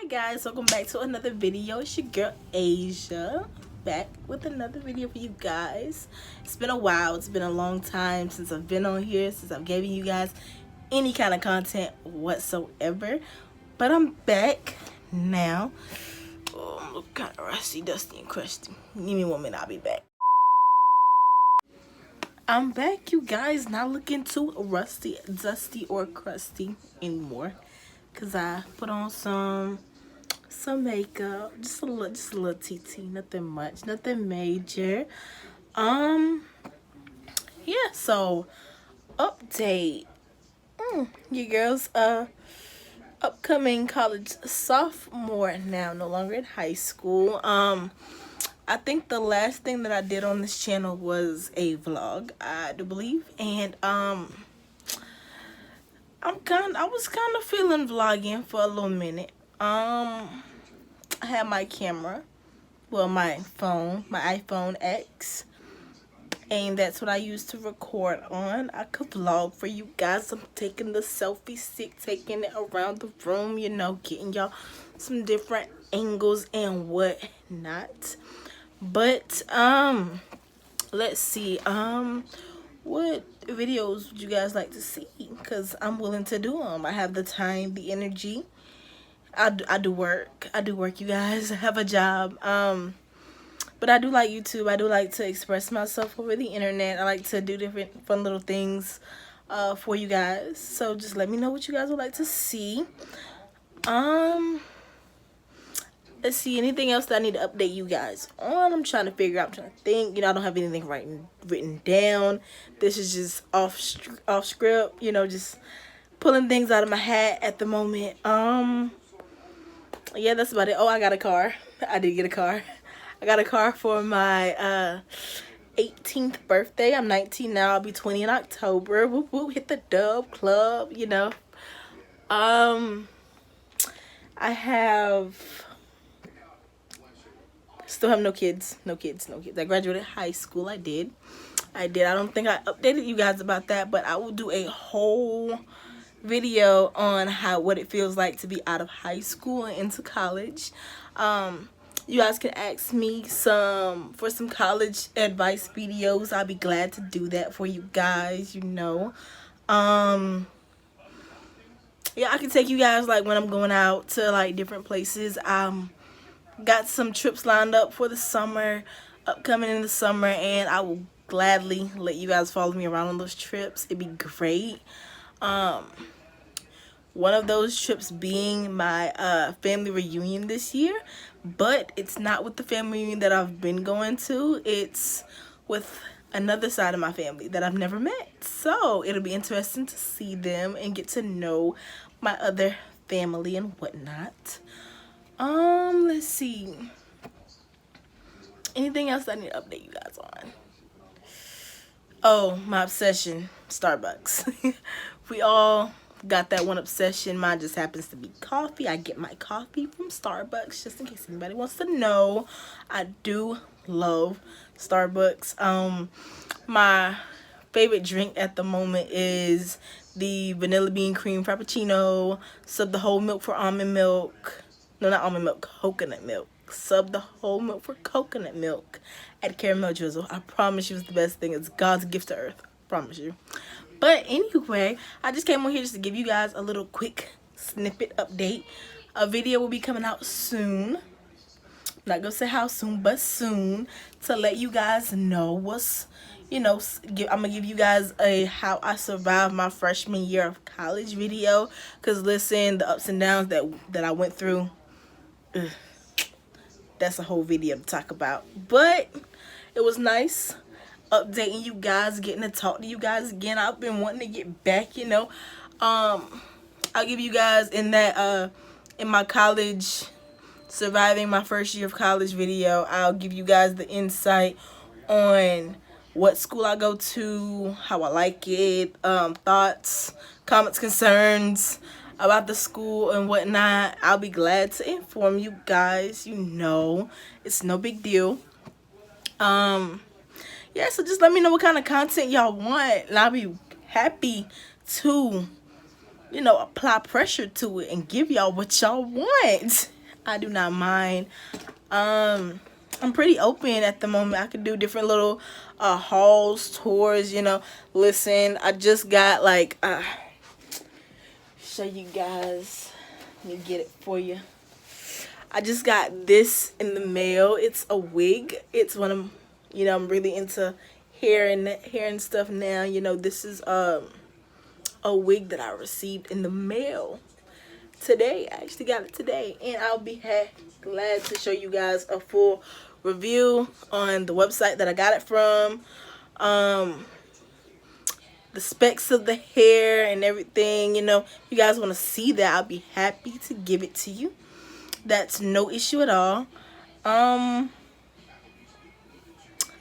Hi guys, welcome back to another video. It's your girl Asia, back with another video for you guys. It's been a while, it's been a long time since I've been on here, since I've given you guys any kind of content whatsoever, but I'm back now. Oh, I'm looking kind of rusty, dusty, and crusty. Give me 1 minute, I'll be back. I'm back, you guys. Not looking too rusty, dusty, or crusty anymore, cause I put on some makeup, just a little TT, nothing much, nothing major. Yeah. So update. Your girl's upcoming college sophomore now, no longer in high school. I think the last thing that I did on this channel was a vlog, I do believe, and I was kind of feeling vlogging for a little minute. I had my camera, well, my iPhone X, and that's what I used to record on. I could vlog for you guys. I'm taking the selfie stick, taking it around the room, you know, getting y'all some different angles and whatnot. But let's see, what videos would you guys like to see? Because I'm willing to do them. I have the time, the energy. I do work, you guys. I have a job. But I do like YouTube. I do like to express myself over the internet. I like to do different fun little things for you guys. So just let me know what you guys would like to see. Let's see, anything else that I need to update you guys on? I'm trying to figure out, I'm trying to think. You know, I don't have anything written down. This is just off script, you know, just pulling things out of my hat at the moment. Yeah, that's about it. Oh, I got a car. I did get a car. I got a car for my 18th birthday. I'm 19 now. I'll be 20 in October. Woo woo, hit the dub club, you know. I still have no kids. I graduated high school. I did. I don't think I updated you guys about that, but I will do a whole video on what it feels like to be out of high school and into college. You guys can ask me for some college advice videos. I'll be glad to do that for you guys, you know. Yeah, I can take you guys like when I'm going out to like different places. Got some trips lined up for the summer, upcoming in the summer, and I will gladly let you guys follow me around on those trips. It'd be great. One of those trips being my family reunion this year, but it's not with the family reunion that I've been going to. It's with another side of my family that I've never met. So it'll be interesting to see them and get to know my other family and whatnot. Let's see. Anything else that I need to update you guys on? Oh, my obsession, Starbucks. We all got that one obsession. Mine just happens to be coffee. I get my coffee from Starbucks, just in case anybody wants to know. I do love Starbucks. My favorite drink at the moment is the vanilla bean cream frappuccino. Sub the whole milk for almond milk. No, not almond milk, coconut milk. Sub the whole milk for coconut milk. Add caramel drizzle. I promise you it's the best thing. It's God's gift to earth. I promise you. But anyway, I just came on here just to give you guys a little quick snippet update. A video will be coming out soon. Not gonna say how soon, but soon, to let you guys know what's, you know, I'm gonna give you guys a how I survived my freshman year of college video. Cause listen, the ups and downs that I went through, that's a whole video to talk about. But it was nice updating you guys, getting to talk to you guys again. I've been wanting to get back, you know. I'll give you guys in my college, surviving my first year of college video, I'll give you guys the insight on what school I go to, how I like it, thoughts, comments, concerns about the school and whatnot. I'll be glad to inform you guys. You know, it's no big deal. Yeah, so just let me know what kind of content y'all want, and I'll be happy to, you know, apply pressure to it and give y'all what y'all want. I do not mind. I'm pretty open at the moment. I could do different little hauls, tours, you know. Listen, I just got like show you guys. Let me get it for you. I just got this in the mail. It's a wig. It's one of, you know, I'm really into hair and stuff now. You know, this is a wig that I received in the mail today. I actually got it today, and I'll be glad to show you guys a full review on the website that I got it from, the specs of the hair and everything. You know, if you guys want to see that, I'll be happy to give it to you. That's no issue at all.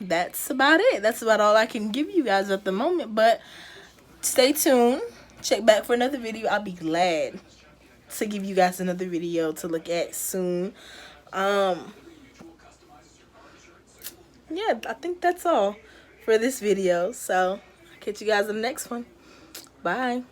That's about it. That's about all I can give you guys at the moment, but stay tuned. Check back for another video. I'll be glad to give you guys another video to look at soon. Yeah, I think that's all for this video. So, I'll catch you guys in the next one. Bye.